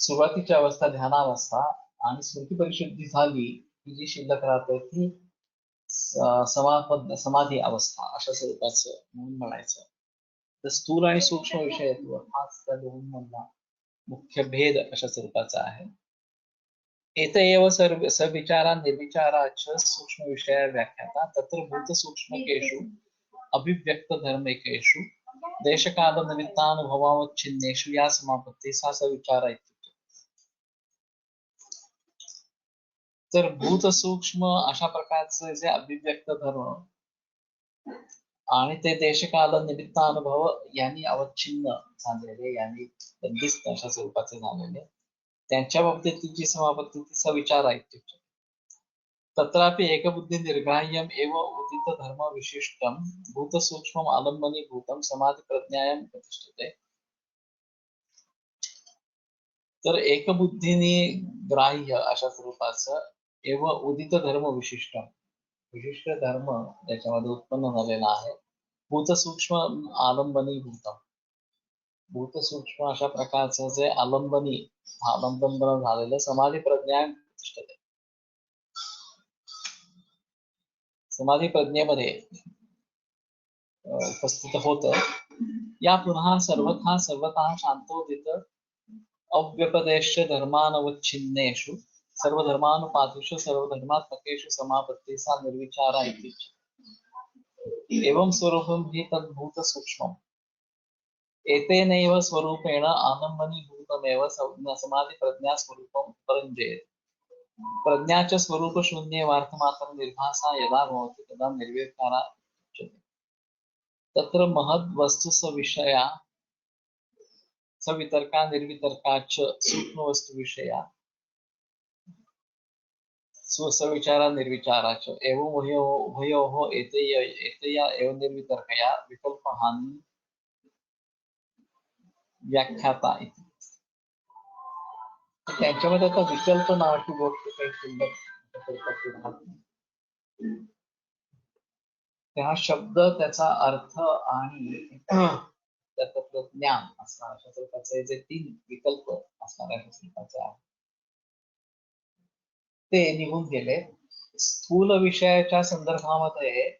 सुरुवातीची अवस्था ध्यानावस्था आणि स्मृती परिशुद्धी झाली की जी शिल्लक राहते ती समाधी अवस्था अशा स्वरूपाचं म्हणून म्हणायचं. तर स्थूल आणि सूक्ष्म विषयत्व हाच त्या दोन्हीमधला मुख्य भेद अशा स्वरूपाचा आहे. एतएव सविचारा निर्विचाराच सूक्ष्म विषया व्याख्याता तत्र भूत सूक्ष्मकेषु अभिव्यक्त धर्मेकेषु देशकाल निमित्तानुभवावच्छिन्नेषु या समापत्ती सा सविचारा इत्युक्ते. तर भूत सूक्ष्म अशा प्रकारचे जे अभिव्यक्त धर्म आणि ते देशकाल निमित्तानुभव यांनी अवच्छिन्न झालेले यांनी बंदिस्त अशा स्वरूपाचे झालेले त्यांच्या बाबतीत जी समापत्ती ती सविचारा इत्युक्ते. तत्रापि एकबुद्धि निर्ग्राह्यम एव उदित धर्म विशिष्टम भूत सूक्ष्म आलंबनी भूतम समाधि प्रज्ञायाम प्रतिष्ठते. तर एकबुद्धीने ग्राह्य अशा स्वरूपाचं एव उदित धर्म विशिष्टम विशिष्ट धर्म त्याच्यामध्ये उत्पन्न झालेला आहे. भूत सूक्ष्म आलंबनी भूतम भूत सूक्ष्म अशा प्रकारचं जे आलंबन झालेलं समाधी प्रज्ञायाम प्रतिष्ठते. समाधी प्रज्ञेमध्ये उपस्थित होत या पुन्हा सर्वथा शांतोदित अव्यपदेश धर्मानवच्छिन्नेषु सर्वधर्मानुपातिषु सर्वधर्मात्मकेषु समापत्ति सा निर्विचारा इति. एवं स्वरूपं हि तद्भूत सूक्ष्मम् एतेनैव स्वरूपेण आलम्बनी भूतमेव समाधि प्रज्ञा स्वरूपं उपरञ्जयेत्. प्रज्ञा च स्वरूप शून्ये वार्थमात्रं निर्भासा यदा भवति तदा निर्विकारा उच्यते. तत्र महद् वस्तु सविषया सवितर्का निर्वितर्का च सूक्ष्म वस्तु विषया स्वसविचारा निर्विचाराच एवं उभयोः एतया एव निर्वितर्कया विकल्पहानी व्याख्याता इति. त्यांच्यामध्ये आता विकल्प नावाची गोष्ट काही शिल्लक हा शब्द त्याचा अर्थ आणि त्यातलं ज्ञान असणार अशा स्वरूपाचे जे 3 विकल्प असणार अशा स्वरूपाचे आहे ते निघून गेले. स्थूल विषयाच्या संदर्भामध्ये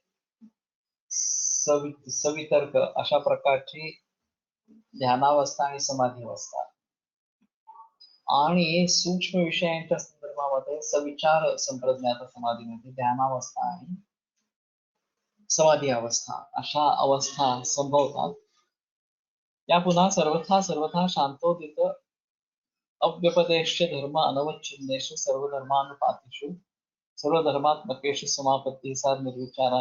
सवितर्क अशा प्रकारची ध्यानावस्था आणि समाधी अवस्था आणि सूक्ष्म विषयांच्या संदर्भामध्ये सविचार संप्रज्ञात समाधीमध्ये ध्यानावस्था आणि समाधी अवस्था अशा अवस्था संभवतात. या पुन्हा सर्वथा शांतोदित अव्यपदेश्य धर्म अनवच्छिन्नेषु सर्वधर्मानुपातिषु सर्वधर्मात्मकेषु समापत्ती सा निर्विचारा.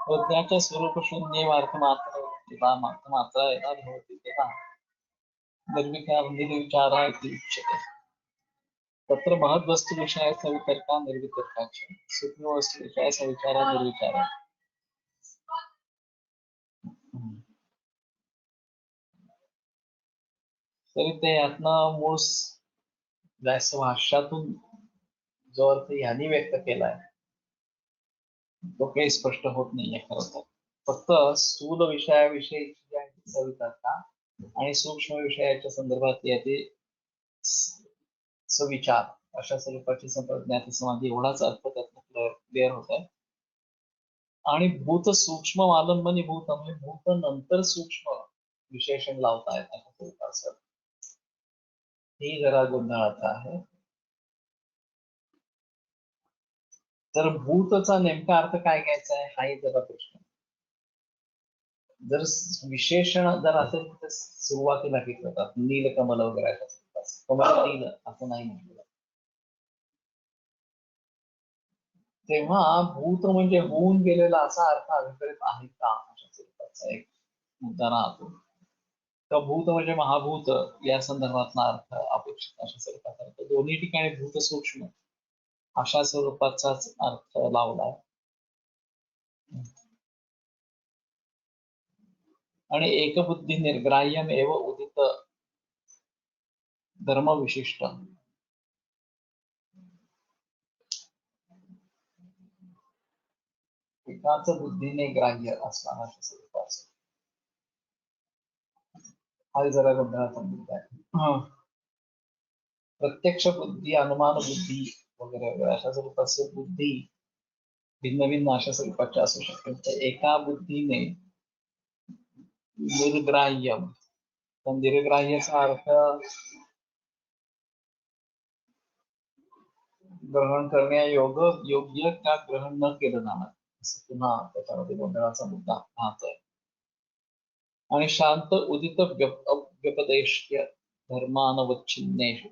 प्रज्ञाच्या स्वरूप शून्य मात्र यदा भवति तदा निर्विचारा इति उच्यते. तत्र महद्वस्तु विषय सवितर्का निर्वितर्काच सूक्ष्म वस्तु विषय सविचारा निर्विचारा. तरी ते यातनं मूळ जास्त भाष्यातून जो अर्थ यांनी व्यक्त केलाय तो काही स्पष्ट होत नाहीये खरं तर. फक्त स्थूल विषयाविषयीची जी आहे सवितर्का आणि सूक्ष्म विषयाच्या संदर्भात याचे सविचार अशा स्वरूपाची संप्रज्ञात समाधी एवढाच अर्थ त्यातनं क्लिअर होत आहे. आणि भूत सूक्ष्म आलंबनी भूत म्हणजे भूत नंतर सूक्ष्म विशेषण लावता येत अशा स्वरूपाचं ही जरा गोंधळाचा आहे. तर भूतचा नेमका अर्थ काय घ्यायचा आहे हाही जरा प्रश्न. जर विशेषण जर असेल तर सुरुवातीला घेतलं जातात नील कमल वगैरे कमल नील असं नाही म्हटलं. तेव्हा भूत म्हणजे होऊन गेलेला असा अर्थ अभिप्रेत आहे का अशा स्वरूपाचा एक मुद्दा राहतो. तर भूत म्हणजे महाभूत या संदर्भातला अर्थ अपेक्षित अशा स्वरूपाचा अर्थ दोन्ही ठिकाणी भूत सूक्ष्म अशा स्वरूपाचाच अर्थ लावलाय. आणि एकबुद्धी निर्ग्राह्यम एव उदित धर्म विशिष्ट एकाच बुद्धीने ग्राह्य असणार अशा स्वरूपाचं हा जरा गोंधळाचा मुद्दा आहे. प्रत्यक्ष बुद्धी अनुमान बुद्धी वगैरे वगैरे अशा स्वरूपाचे बुद्धी भिन्न भिन्न अशा स्वरूपाच्या असू शकते. तर एका बुद्धीने निर्ग्राह्य तर निर्ग्राह्याचा अर्थ ग्रहण योग्य का ग्रहण न केलं जाणार असं पुन्हा त्याच्यामध्ये गोंधळाचा मुद्दा राहतोय. आणि शांत उदित व्यपदेश्य धर्मानवच्छिन्नेषु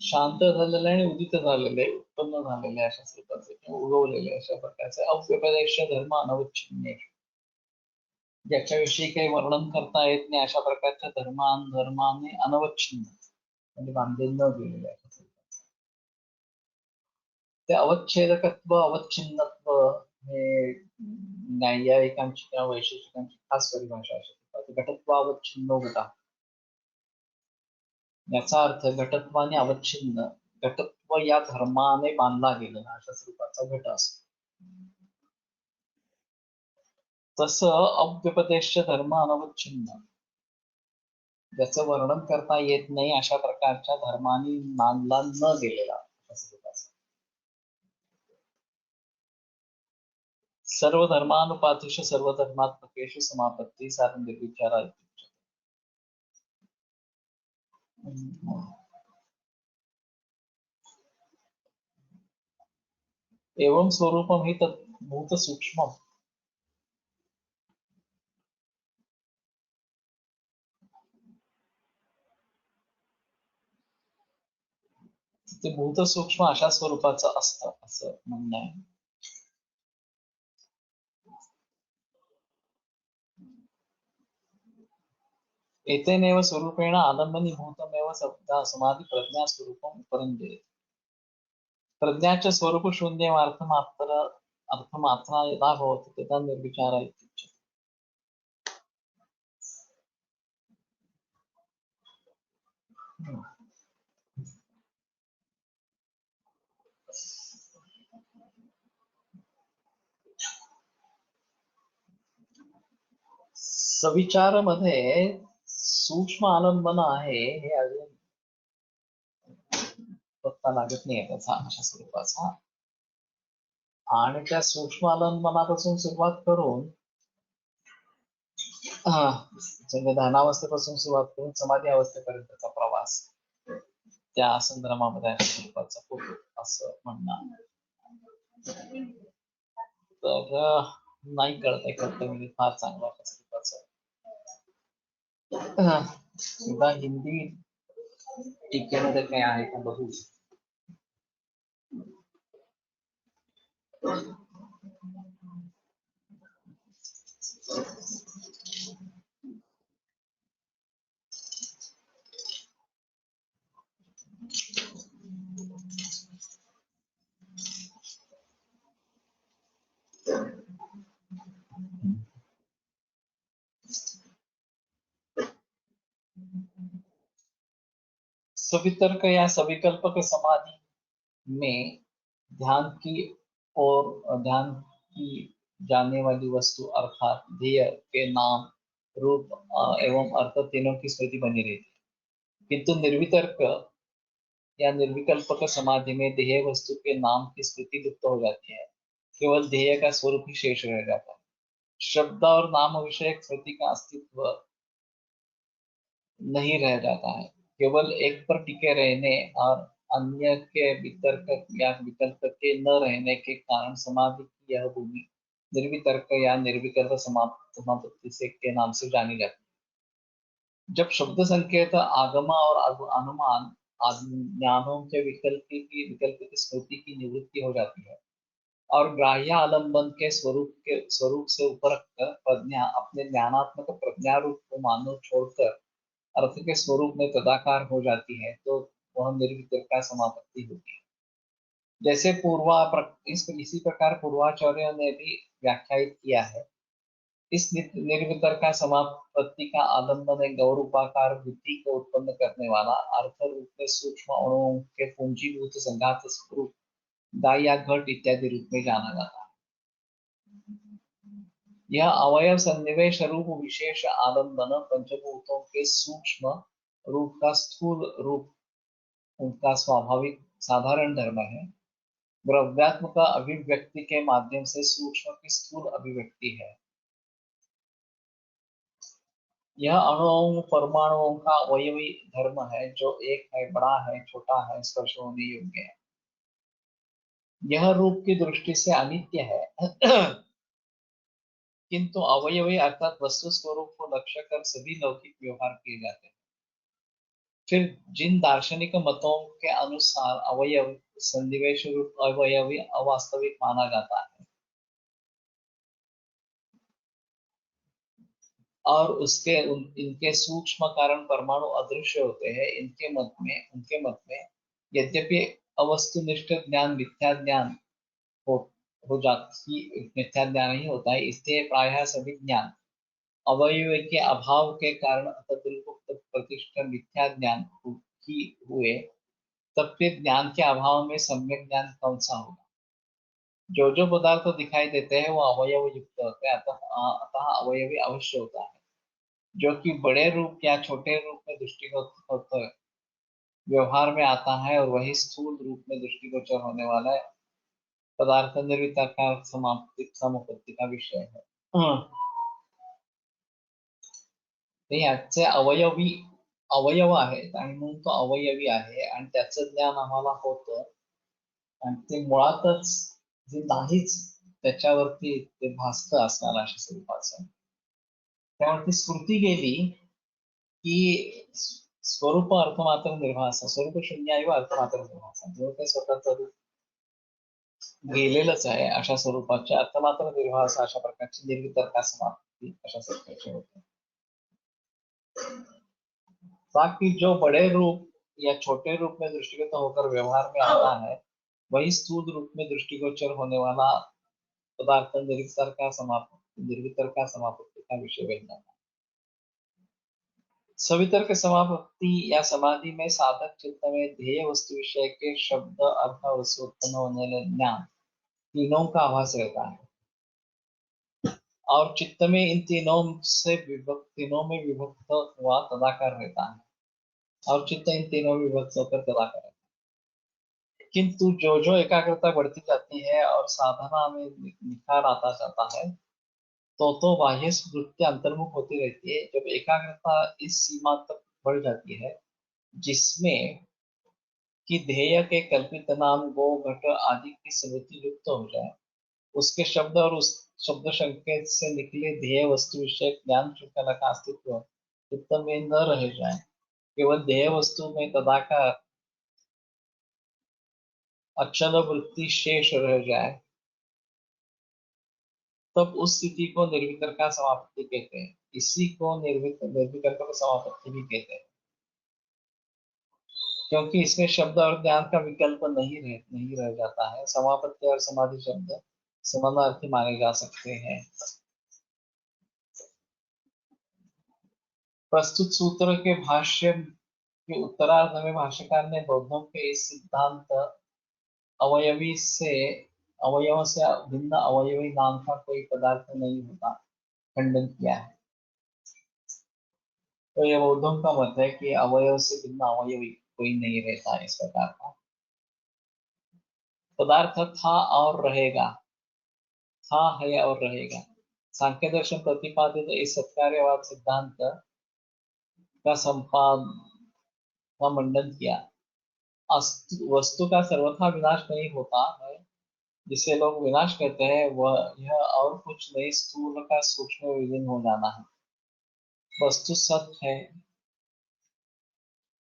शांत झालेले आणि उदित झालेले उत्पन्न झालेले अशा स्वरूपाचे किंवा उगवलेले अशा प्रकारचे अव्यपदेश्य धर्म अनवच्छिन्नेषु ज्याच्याविषयी काही वर्णन करता येत नाही अशा प्रकारच्या धर्माने अनवच्छिन्न म्हणजे बांधले न गेलेले अशा ते अवच्छेदकत्व अवच्छिन्नत्व हे न्यायिकांची किंवा वैशेषिकांची खास परिभाषा अशी घटत्वावच्छिन्नो घटा याचा अर्थ घटत्वाने अवच्छिन्न घटत्व या धर्माने बांधला गेलेला अशा स्वरूपाचा घट असतो. तसं अव्यपदेश्य धर्म अनवच्छिन्न ज्याचं वर्णन करता येत नाही अशा प्रकारच्या धर्माने बांधला न गेलेला सर्वधर्मानुपातिषु सर्वधर्मात्मकेषु समापत्ति सारं निर्विचारा इति उच्यते। एवं स्वरूपं हि तत् भूतसूक्ष्मम्। ते भूतसूक्ष्म अशा स्वरूपाचं असतं असं म्हणणं आहे. एतेनैव स्वरूपेण आलम्बनीभूतमेव समाधि प्रज्ञा स्वरूपम् उपरन्ते। प्रज्ञाच स्वरूप शून्यमर्थमात्रा यदा भवति तदा निर्विचार इत्युच्यते। सविचारामध्ये सूक्ष्म आलंबन आहे हे अजून पत्ता लागत नाही त्याचा अशा स्वरूपाचा, आणि त्या सूक्ष्म आलंबनापासून सुरुवात करून ध्यानावस्थेपासून सुरुवात करून समाधी अवस्थेपर्यंतचा प्रवास त्या संदर्भामध्ये अशा स्वरूपाचा होतो असं म्हणणं. तर नाही कळत कर्तव्य फार चांगला स्वरूपाचं. सुद्धा हिंदी टीकेमध्ये काही आहे का बघू. सवितर्क या सविकल्पक समाधि में ध्यान की जाने वाली वस्तु अर्थात ध्येय के नाम रूप एवं अर्थ तीनों की स्मृति बनी रहती, किंतु निर्वितर्क या निर्विकल्पक समाधि में ध्येय वस्तु के नाम की स्मृति लुप्त हो जाती है, केवल ध्येय का स्वरूप ही शेष रह जाता है। शब्द और नाम विषयक स्मृति का अस्तित्व नहीं रह जाता है, केवल एक पर टिके रहने और अन्य के वितर्क या विकल्प के न रहने के कारण समाधि की यह भूमि निर्वितर्क या निर्विकल्प समापत्ति से के नाम से जानी जाती है। जब शब्द संकेत आगम और अनुमान ज्ञानों के विकल्प की स्मृति की निवृत्ति हो जाती है और ग्राह्य आलंबन के स्वरूप से उपरक्त प्रज्ञा अपने ज्ञानात्मक प्रज्ञा रूप को मानो छोड़कर अर्थ के स्वरूप में तदाकार हो जाती है, तो वह निर्वितर्क का समापत्ति होती है। जैसे इसी प्रकार पूर्वाचार्य ने भी व्याख्यायित किया है, इस निर्वितर्क का समापत्ति का आलंबन एक गौरूपाकार बुद्धि को उत्पन्न करने वाला अर्थ रूप में सूक्ष्म अणुओं के पूंजीभूत संघात स्वरूप दाई या घट इत्यादि रूप में जाना जाता है। यह अवयव सन्निवेश रूप विशेष आलंबन पंचभूतों के सूक्ष्म रूप का स्थूल रूप उनका स्वाभाविक साधारण धर्म है। द्रव्यात्मक अभिव्यक्ति के माध्यम से सूक्ष्म की स्थूल अभिव्यक्ति है। यह अणुओं परमाणुओं का अवयवी धर्म है, जो एक है, बड़ा है, छोटा है, स्पर्श होने योग्य है। यह रूप की दृष्टि से अनित्य है किंतु अवयवी अर्थात वस्तु स्वरूप को लक्ष्य कर सभी लौकिक व्यवहार किए जाते हैं। फिर जिन दार्शनिक मतों के अनुसार अवयव सन्निवेश रूप अवयवी अवास्तविक माना जाता है और इनके सूक्ष्म कारण परमाणु अदृश्य होते हैं, उनके मत में यद्यपि अवस्तुनिष्ठ ज्ञान मिथ्या ज्ञान हो जाती मिथ्या ज्ञान ही होता है, इसलिए प्रायः सभी ज्ञान अवयव के अभाव के कारण प्रतिष्ठा मिथ्या ज्ञान ही हुए, तब फिर ज्ञान के अभाव में सम्यक ज्ञान कौन सा होगा। जो पदार्थ दिखाई देते हैं वो अवयव युक्त होते हैं, अतः अवयवी अवश्य होता है, जो कि बड़े रूप या छोटे रूप में दृष्टिगोचर व्यवहार में आता है और वही स्थूल रूप में दृष्टिगोचर होने वाला है। पदार्थ निर्विकार समापत्ती का विषय है. ते याचे अवयव आहेत आणि म्हणून तो अवयवी आहे आणि त्याचं ज्ञान आम्हाला होतं आणि ते मुळातच जे नाहीच त्याच्यावरती ते भासत असणार अशा स्वरूपाचं. त्यावरती स्मृती गेली की स्वरूप अर्थ मात्र निर्भासा, स्वरूप शून्य व अर्थ मात्र निर्भासा, जो काही स्वतःच रूप गेलेलंच आहे अशा स्वरूपाच्या अर्थ मात्र निर्भासा अशा प्रकारची निर्वितर्का समाप्ती अशा स्वरूपाची होते. बाकी जो बड़े रूप या छोटे रूप में दृष्टिगत होकर व्यवहार में आता है वही स्थूल रूप में दृष्टिगोचर होने वाला पदार्थ निर्वितर्का समापत्ति का विषय बन जाता है. सवितर्क समापत्ति या समाधि में साधक चित्त में ध्येय वस्तु विषय के शब्द अर्थ और उससे उत्पन्न होने वाले ज्ञान तीनों का आभास रहता है और चित्त में इन तीनों में विभक्त हुआ तदाकार रहता है और चित्त इन तीनों में विभक्त होकर तदाकार रहता है. किंतु जो जो एकाग्रता बढ़ती जाती है और साधना में निखार आता जाता है तो बाह्य वृत्ति अंतर्मुख होती रहती है. जब एकाग्रता इस सीमा तक बढ़ जाती है जिसमें कि ध्येय के कल्पित नाम गो घट आदि की स्मृति युक्त हो जाए, उसके शब्द और उस शब्द संकेत से निकले ध्येय वस्तु विषय ज्ञान श्रृंखला का अस्तित्व चित्त में न रह जाए, केवल ध्येय वस्तु में तदाकार अचल वृत्ति शेष रह जाए, तब उस स्थिति को निर्वितर्का समापत्ति कहते हैं. इसी को निर्विकल्प समापत्ति भी कहते हैं क्योंकि इसमें शब्द और ज्ञान का विकल्प नहीं रह जाता है. समापत्ति और समाधि शब्द समानार्थी माने जा सकते हैं. प्रस्तुत सूत्र के भाष्य के उत्तरार्ध में भाष्यकार ने बौद्धों के इस सिद्धांत अवयव से भिन्न अवयवी नाम का कोई पदार्थ नहीं होता खंडन किया है. तो यह बौद्धों का मत है कि अवयव से भिन्न अवयवी कोई नहीं रहता. इस प्रकार का पदार्थ था और रहेगा, था है और रहेगा. सांख्य दर्शन प्रतिपादित इस सत्कार्यवाद सिद्धांत का मंडन किया. वस्तु का सर्वथा विनाश नहीं होता है जिसे लोग विनाश कहते हैं, वह यह और कुछ नहीं स्थूल का सूक्ष्म विलीन हो जाना है. वस्तु सत्य है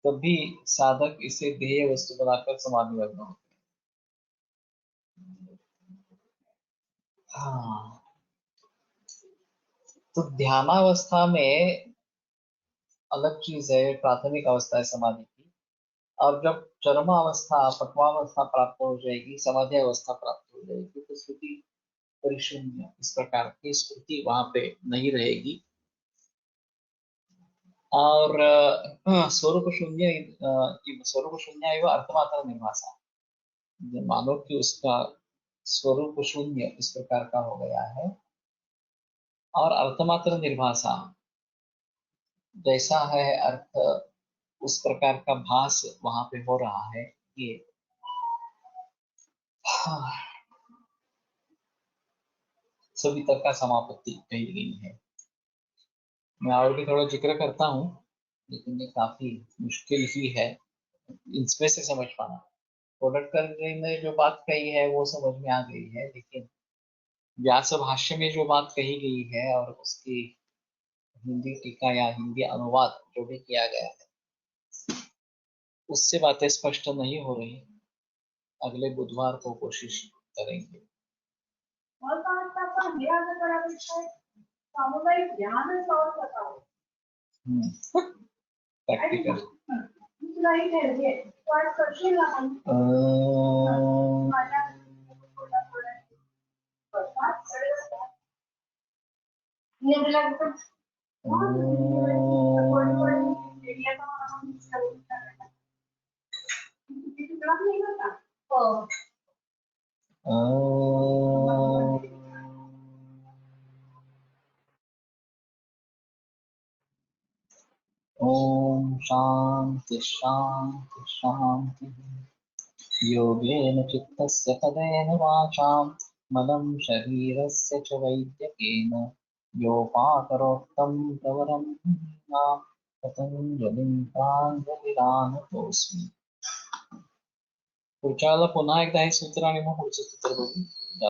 तभी साधक इसे ध्येय वस्तु बनाकर समाधिबद्ध होते हैं. हाँ, तो ध्यानावस्था में अलग चीज है, प्राथमिक अवस्था है समाधि की. और जब चरम अवस्था पक्वावस्था प्राप्त हो जाएगी, समाधि अवस्था प्राप्त हो जाएगी, तो स्थिति परिशून्य इस प्रकार की स्थिति वहां पे नहीं रहेगी. और स्वरूप शून्य एवं अर्थमात्र निर्भाषा, मानो कि उसका स्वरूप शून्य इस प्रकार का हो गया है और अर्थमात्र निर्भाषा जैसा है अर्थ उस प्रकार का भास वहां पे हो रहा है. ये सभी तक का समापत्ति कही गई है. मैं और भी थोड़ा जिक्र करता हूँ लेकिन ये काफी मुश्किल ही है इसमें से समझ पाना. प्रोडक्टर ने जो बात कही है वो समझ में आ गई है, लेकिन व्यास भाष्य में जो बात कही गई है और उसकी हिंदी टीका या हिंदी अनुवाद जो भी किया गया है उससे बातें स्पष्ट नहीं हो रही. अगले बुधवार को कोशिश करेंगे. प्रैक्टिकल ओम शांति शांति शांति. योगेन चित्तस्य पदेन वाचां मनं शरीरस्य च वैद्यकेन योपाकरोक्तं प्रवरं मुनीनां पतञ्जलिं प्राञ्जलिरानतोऽस्मि. पुढच्या वेळेला पुन्हा एकदा हे सूत्र आणि मग पुढचं सूत्र बघू.